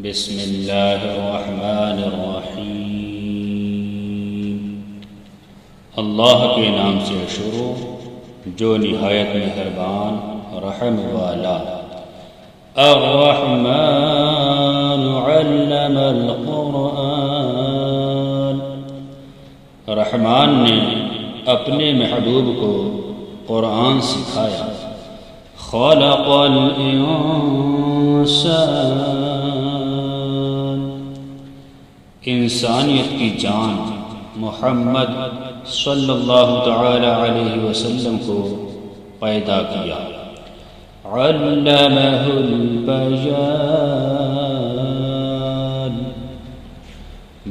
بسم اللہ الرحمن الرحیم۔ اللہ کے نام سے شروع جو نہایت مہربان رحم والا۔ الرحمن علم القرآن، رحمان نے اپنے محبوب کو قرآن سکھایا۔ خلق الانسان، انسانیت کی جان محمد صلی اللہ تعالی علیہ وسلم کو پیدا کیا۔ علمہ البیان،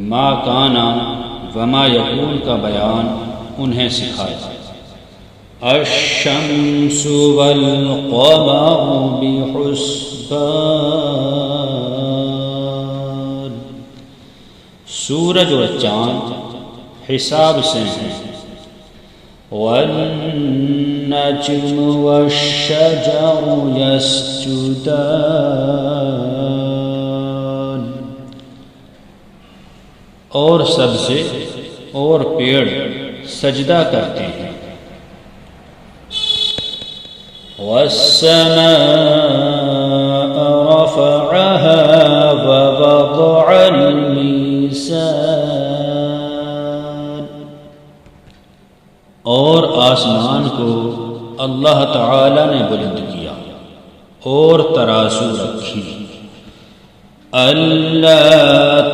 ما کانا وما یکون کا بیان انہیں سکھایا۔ الشمس والقمر بحسبان، سورج اور چاند حساب سے ہیں۔ والنجم والشجر يسجدان، اور سبزے اور پیڑ سجدہ کرتے ہیں۔ والسماء رفعها ووضع الميزان، اور آسمان کو اللہ تعالی نے بلند کیا اور ترازو رکھی۔ الا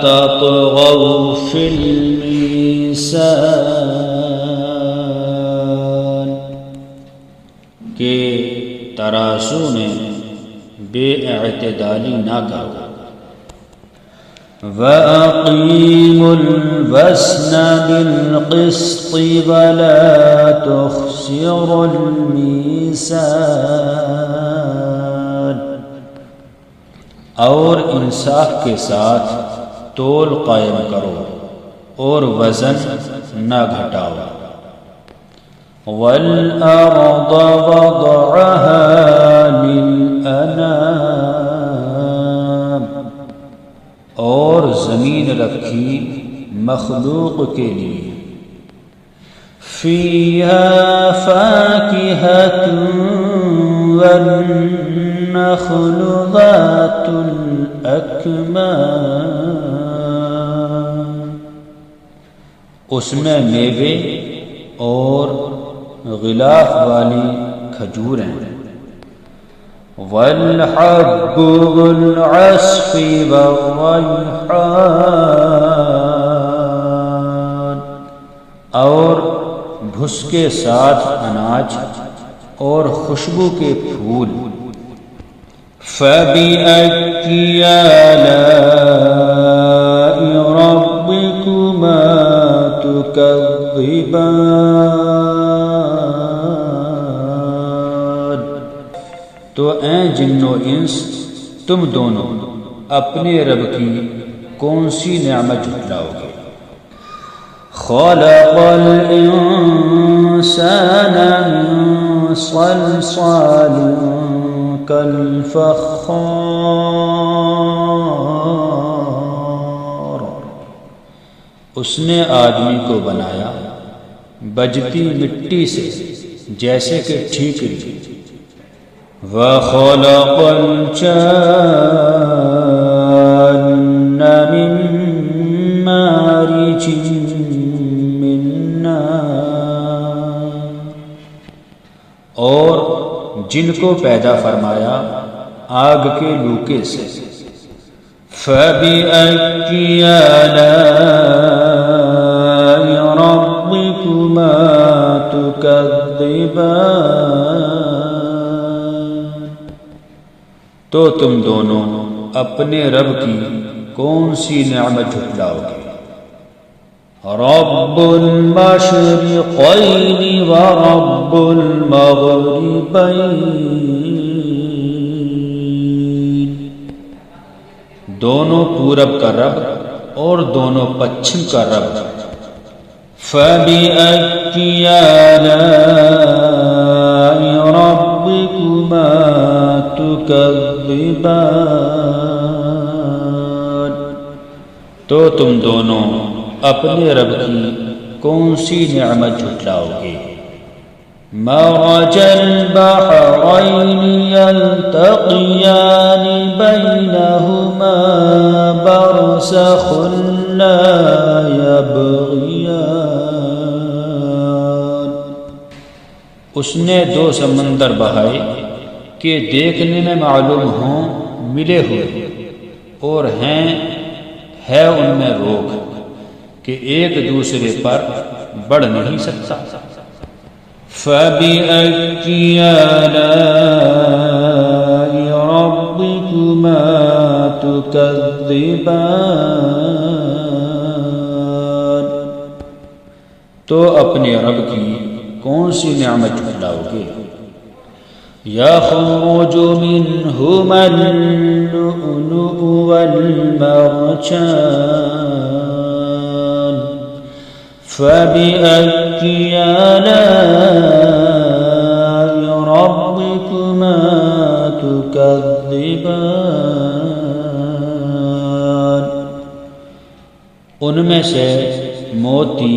تطغوا فی المیزان، کہ ترازو میں بے اعتدالی نہ کرو۔ وَأَقِيمُوا الْوَزْنَ بِالْقِسْطِ وَلَا تُخْسِرُوا الْمِيزَانَ، اور انصاف کے ساتھ تول قائم کرو اور وزن نہ گھٹاؤ۔ وَالْأَرْضَ وَضَعَهَا لِلْأَنَامِ، اور زمین رکھی مخلوق کے لیے۔ فِيهَا فَاكِهَةٌ وَالنَّخْلُ ذَاتُ الْأَكْمَامِ، اس میں میوے اور غلاف والی کھجوریں۔ والحب والعصف والریحان، اور بھس کے ساتھ اناج اور خوشبو کے پھول۔ فَبِأَيِّ آلَاءِ رَبِّكُمَا تُكَذِّبَانِ، تو اے جن و انس تم دونوں اپنے رب کی کون سی نعمت جھٹلاؤ گے؟ خلق الانسان من صلصال کالفخار، اس نے آدمی کو بنایا بجتی مٹی سے جیسے کہ ٹھیکری۔ وَخَلَقَ الْجَانَّ مِن مَّارِجٍ مِّن نَّارٍ، اور جن کو پیدا فرمایا آگ کے لوکے سے۔ فَبِأَيِّ آلَاءِ رَبِّكُمَا تُكَذِّبَانِ، تو تم دونوں اپنے رب کی کون سی نعمت جھٹلاؤ گے؟ رب المشرقین ورب المغربین، دونوں پورب کا رب اور دونوں پچھم کا رب۔ فَبِأَيِّ آلَاءِ رَبِّكُمَا تُكَذِّبَانِ، تو تم دونوں اپنے رب کی کون سی نعمت جھٹلاؤ گے؟ مرج البحرين يلتقيان بينهما برزخ لا يبغيان۔ اس نے دو سمندر بہائے کہ دیکھنے میں معلوم ہوں ملے ہوئے، اور ہے ان میں روک کہ ایک دوسرے پر بڑھ نہیں سکتا۔ فَبِأَيِّ آلَاءِ رَبِّكُمَا تُكَذِّبَانِ، تو اپنے رب کی کون سی نعمت جھٹلاؤ گے؟ يَخْرُجُ مِنْهُمَا اللُّؤْلُؤُ وَالْمَرْجَانُ فَبِأَيِّ آلَاءِ رَبِّكُمَا تُكَذِّبَانِ، ان میں سے موتی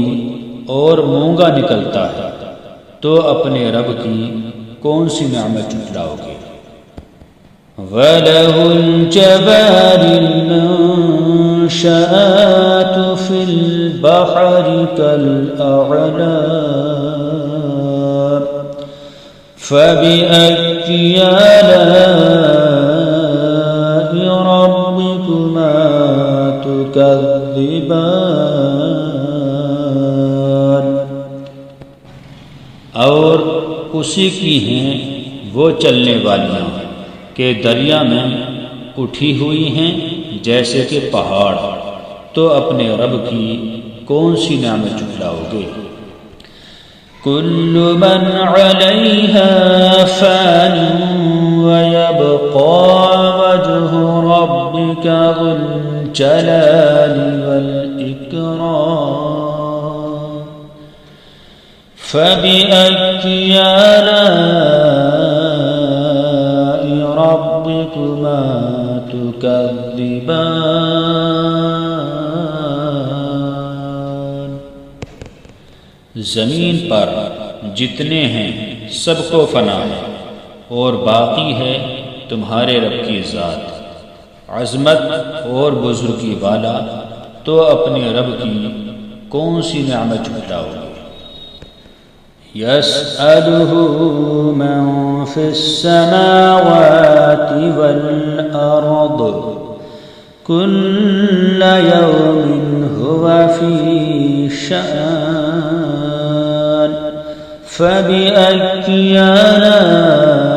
اور مونگا نکلتا ہے، تو اپنے رب کی کون سی نعمت جھٹلاؤ گے؟ وَلَهُ الْجَوَارِ الْمُنشَآتُ فِي الْبَحْرِ كَالْأَعْلَامِ فَبِأَيِّ آلَاءِ رَبِّكُمَا تُكَذِّبَانِ، اور اسی کی ہیں وہ چلنے والیاں کہ دریا میں اٹھی ہوئی ہیں جیسے کہ پہاڑ، تو اپنے رب کی کون سی نعمت جھٹلاؤ گے؟ كل من عليها فان ويبقى وجه ربك ذو الجلال والإكرام فبأي آلاء ربكما تكذبان۔ زمین پر جتنے ہیں سب کو فنا ہے، اور باقی ہے تمہارے رب کی ذات عظمت اور بزرگی والا، تو اپنے رب کی کون سی نعمت جھٹلاؤ گے؟ يسأله من في السماوات والأرض كل يوم هو في شأن فبأي آلاء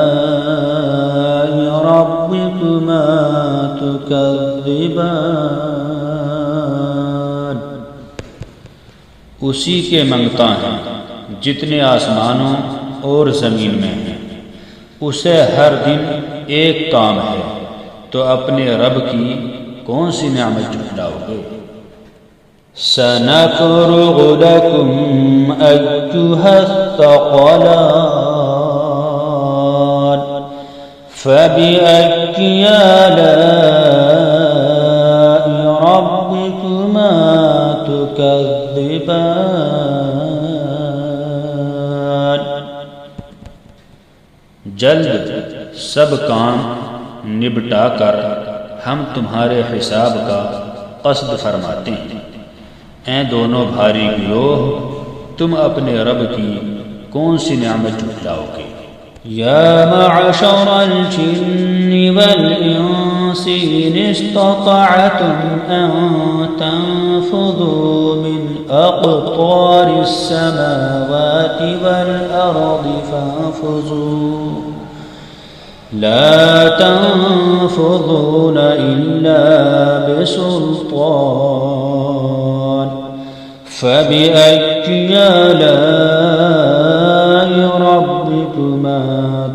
ربكما تكذبان۔ اسی کے منگتا ہیں جتنے آسمانوں اور زمین میں ہیں، اسے ہر دن ایک کام ہے، تو اپنے رب کی کون سی نعمت جھٹلاؤ گے؟ سَنَفْرُغُ لَكُمْ أَيُّهَا الثَّقَلَانِ فَبِأَيِّ آلَاءِ رَبِّكُمَا تُكَذِّبَانِ۔ جلد سب کام نبٹا کر ہم تمہارے حساب کا قصد فرماتے ہیں۔ اے دونوں بھاری گروہ، تم اپنے رب کی کون سی نعمت جھٹلاؤ گے؟ یا معشر الجن والانس ان استطعتم ان تنفذوا من اقطار السماوات والارض فانفذوا لا تنفذون الا بسلطان فبأي آلاء ربكما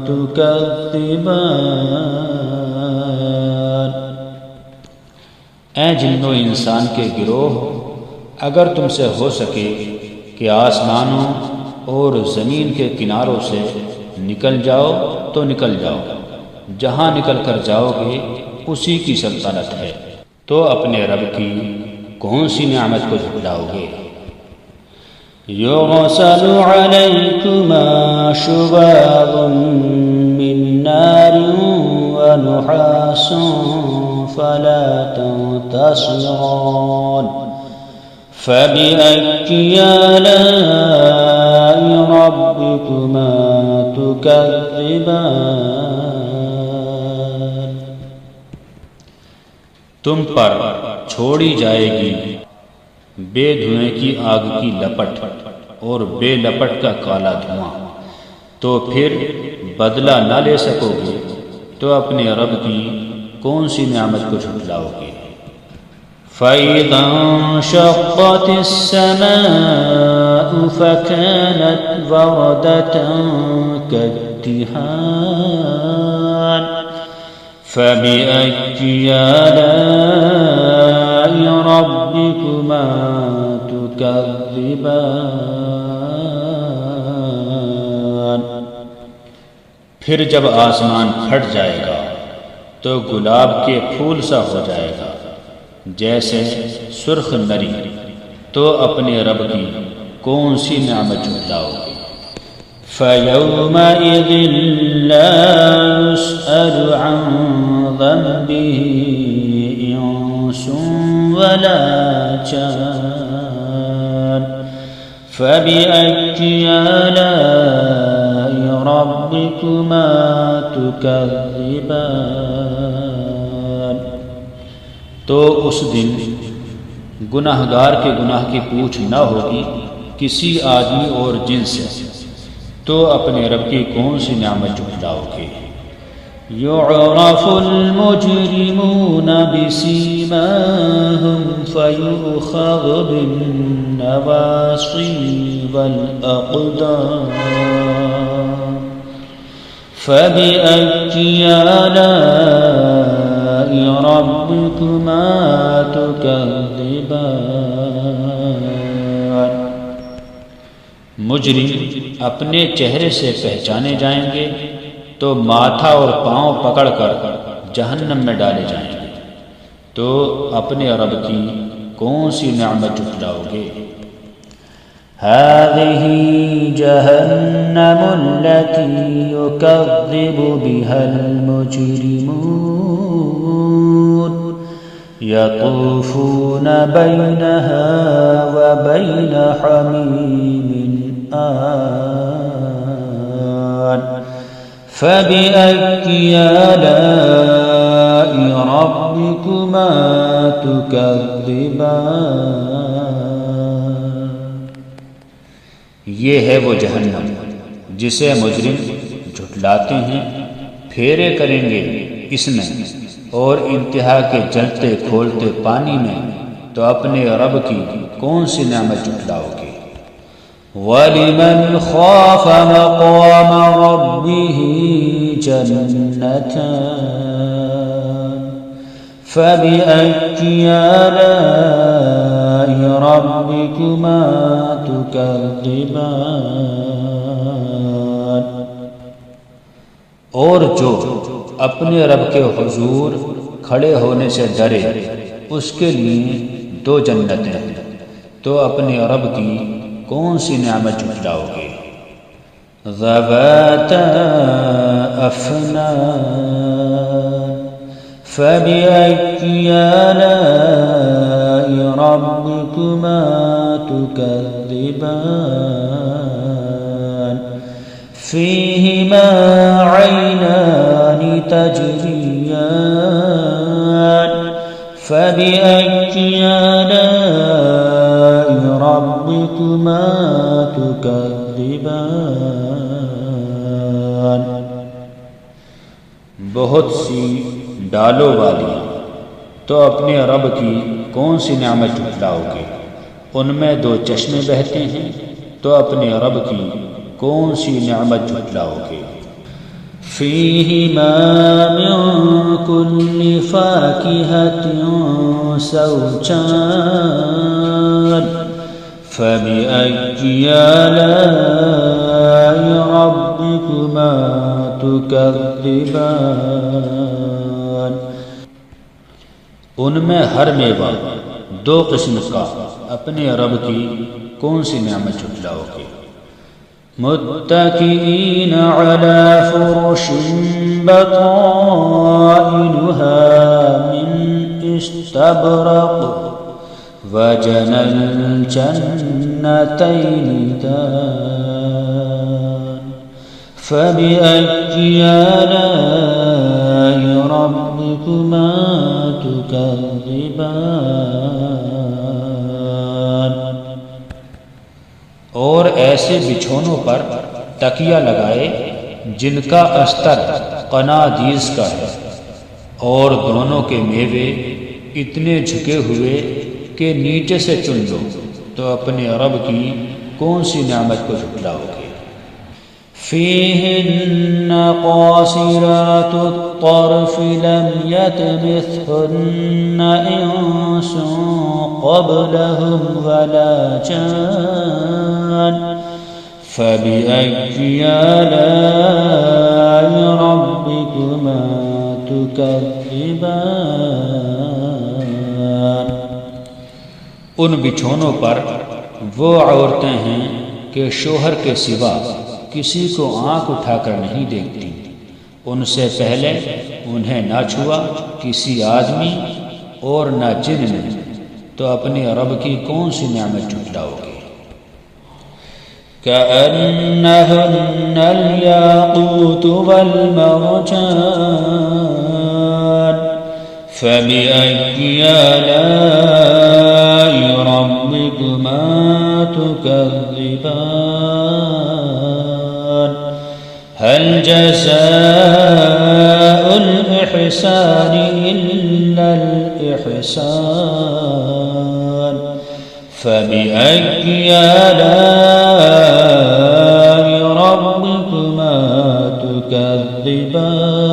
تكذبان۔ اے جن و انسان کے گروہ، اگر تم سے ہو سکے کہ آسمانوں اور زمین کے کناروں سے نکل جاؤ تو نکل جاؤ، جہاں نکل کر جاؤ گے اسی کی سلطنت ہے، تو اپنے رب کی کون سی نعمت کو جھٹلاؤ گے؟ يرسل عليكما شواظ من نار ونحاس فلا تنتصران فبأي آلاء ربكما تكذبان تم پر چھوڑی جائے گی بے دھوئیں کی آگ کی لپٹ اور بے لپٹ کا کالا دھواں، تو پھر بدلہ نہ لے سکو گے تو اپنے رب کی کون سی نعمت کو جھٹلاؤ گے؟ فَإِذَا انشَقَّتِ السَّمَاءُ فَكَانَتْ وَرْدَةً كَالدِّهَانِ فَبِأَيِّ آلَاءِ رَبِّكُمَا تُكَذِّبَانِ پھر جب آسمان پھٹ جائے گا تو گلاب کے پھول سا ہو جائے گا جیسے سرخ نری، تو اپنے رب کی کون سی نعمت جھٹلاؤ گے؟ فَيَوْمَئِذٍ لَا يُسْأَلُ عَنْ ذَنبِهِ إِنسٌ وَلَا جَانٌ فَبِأَيِّ آلَاءِ رَبِّكُمَا تُكَذِّبَانِ تو اس دن گناہگار کے گناہ کی پوچھ نہ ہوگی کسی آدمی اور جن سے، تو اپنے رب کی کون سی نعمت جھٹلاؤ گے؟ يُعْرَفُ الْمُجْرِمُونَ بِسِيمَاهُمْ فَيُؤْخَذُ بِالنَّوَاصِي وَالْأَقْدَامِ فَبِأَيِّ آلَاءِ رَبِّكُمَا تُكَذِّبَانِ مجرم اپنے چہرے سے پہچانے جائیں گے تو ماتھا اور پاؤں پکڑ کر جہنم میں ڈالے جائیں گے، تو اپنے رب کی کون سی نعمت جھٹلاؤ گے؟ هذه جهنم التي يكذب بها المجرمون يطوفون بينها وبين حميم آن فبأي آلاء ربكما تكذبان یہ ہے وہ جہنم جسے مجرم جھٹلاتے ہیں، پھیرے کریں گے اس میں اور انتہا کے جلتے کھولتے پانی میں، تو اپنے رب کی کون سی نعمت جھٹلاؤ گے؟ وَلِمَنْ خَافَ مَقَامَ رَبِّهِ جَنَّتَانِ فَبِأَيِّ آلَاءِ رَبِّكُمَا تُكَذِّبَانِ اور جو اپنے رب کے حضور کھڑے ہونے سے ڈرے اس کے لیے دو جنتیں ہیں، تو اپنے رب کی کون سی نعمت جھٹلاؤ گے؟ ذَوَاتَا أَفْنَانٍ فَبِأَيِّ آلَاءِ رَبِّكُمَا تُكَذِّبَانِ فِيهِمَا عَيْنَانِ تَجْرِيَانِ فَبِأَيِّ آلَاءِ رَبِّكُمَا تُكَذِّبَانِ بہت سی ڈالوں والی، تو اپنے رب کی کون سی نعمت جھٹلاؤ گے؟ ان میں دو چشمے بہتے ہیں، تو اپنے رب کی کون سی نعمت جھٹلاؤ گے؟ فِيهِمَا مِن كُلِّ فَاكِهَةٍ زَوْجَانِ فَبِأَيِّ آلَاءِ رَبِّكُمَا تُكَذِّبَانِ ان میں ہر میوہ دو قسم کا اپنے رب کی کون سی نعمت جھٹلاؤ گے؟ متكئين على فرش بطائنها من استبرق وجنى الجنتين دان فبأي آلاء ربكما تكذبان اور ایسے بچھونوں پر تکیہ لگائے جن کا استر قنادیس کا ہے، اور دونوں کے میوے اتنے جھکے ہوئے کہ نیچے سے چن لو، تو اپنے رب کی کون سی نعمت کو جھٹلاؤ گے؟ فيهن قاصرات الطرف لم يطمثهن إنس قبلهم ولا جان فبأي آلاء ربكما تكذبان ان بچھونوں پر وہ عورتیں ہیں کہ شوہر کے سوا کسی کو آنکھ اٹھا کر نہیں دیکھتی، ان سے پہلے انہیں نہ چھوا کسی آدمی اور نہ جن نے، تو اپنے رب کی کون سی نعمت جھٹلاؤ گے؟ كأنهن الياقوت والمرجان فبأي آلاء ربكما تكذبان هل جزاء الإحسان إلا الإحسان فبأي آلاء ربكما تكذبان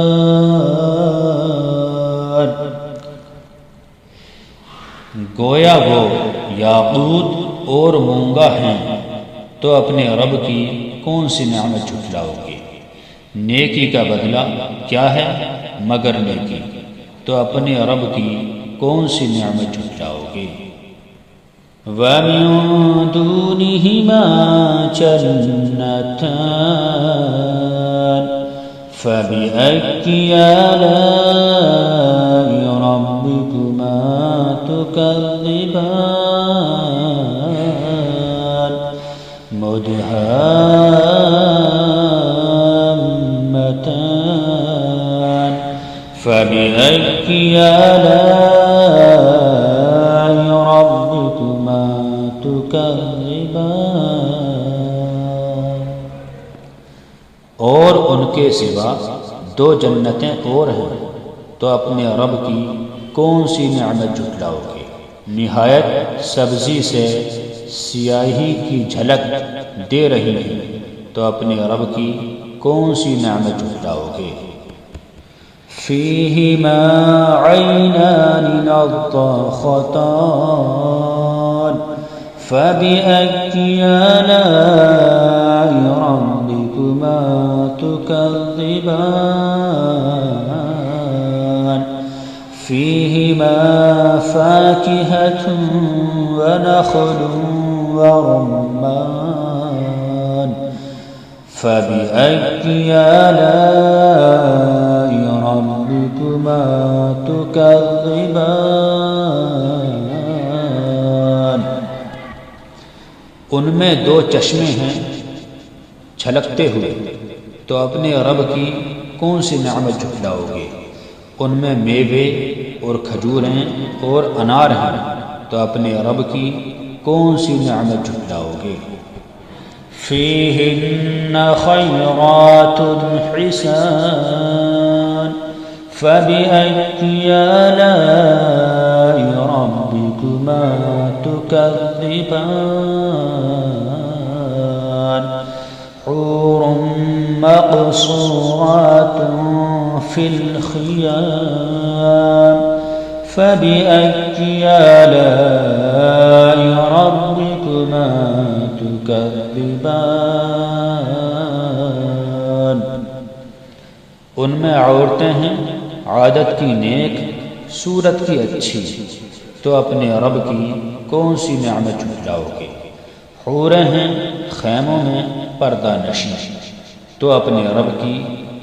گویا وہ یاقوت اور مونگا ہیں، تو اپنے رب کی کون سی نعمت جھٹلاؤ گے؟ نیکی کا بدلہ کیا ہے مگر نیکی، تو اپنے رب کی کون سی نعمت جھٹلاؤ گے؟ وَمِن دُونِهِمَا جَنَّتَانِ فَبِأَيِّ آلَاءِ رَبِّكُمَا تُكَذِّبَانِ مُدْهَامَّتَانِ فَبِأَيِّ آلَاءِ رَبِّكُمَا تُكَذِّبَانِ اور ان کے سوا دو جنتیں اور ہیں، تو اپنے رب کی کون سی نعمت جھٹلاؤ گے؟ نہایت سبزی سے سیاہی کی جھلک دے رہی ہے، تو اپنے رب کی کون سی نعمت جھٹلاؤ گے؟ فيهما عينان نضاختان فبأي آلاء ربكما تكذبان فيهما فاكهة ونخل ورمان فبأي آلاء ربكما تكذبان ان میں دو چشمے ہیں چھلکتے ہوئے، تو اپنے رب کی کون سی نعمت جھٹلاؤ گے؟ ان میں میوے اور کھجوریں اور انار ہیں، تو اپنے رب کی کون سی نعمت جھٹلاؤ گے؟ فيهن خيرات حسان فبأي آلاء ربكما تكذبان حور مقصورات في الخيام فبأي آلاء ربكما تكذبان ان میں عورتیں ہیں عادت کی نیک، صورت کی اچھی تو اپنے رب کی کون سی نعمت جھٹلاؤ گے؟ حوریں ہیں خیموں میں پردہ نشیں تو اپنے رب کی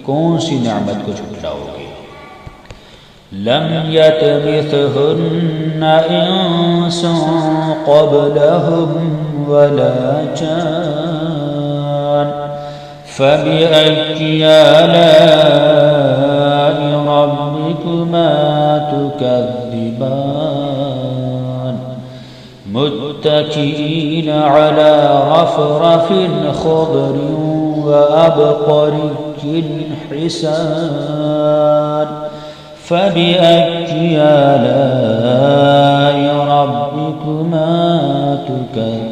کون سی نعمت کو جھٹلاؤ گے؟ لم يطمثهن انس قبلهم ولا جان فبأي آلاء ربكما تكذبان متكئين على رفرف خضر وأبقري حسان فبأي آلاء ربكما تكذبان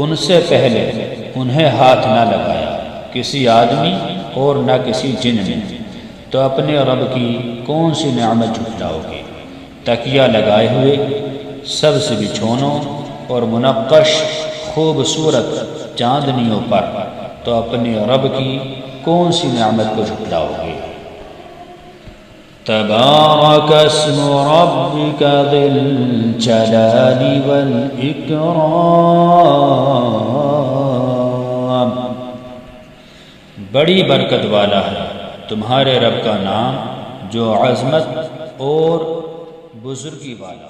ان سے پہلے انہیں ہاتھ نہ لگایا کسی آدمی اور نہ کسی جن نے تو اپنے رب کی کون سی نعمت جھٹلاؤ گے؟ تکیہ لگائے ہوئے سبز بچھونوں اور منقش خوبصورت چاندنیوں پر تو اپنے رب کی کون سی نعمت کو جھٹلاؤ گے؟ تبارك اسم ربك ذي الجلال والإكرام بڑی برکت والا ہے تمہارے رب کا نام جو عظمت اور بزرگی والا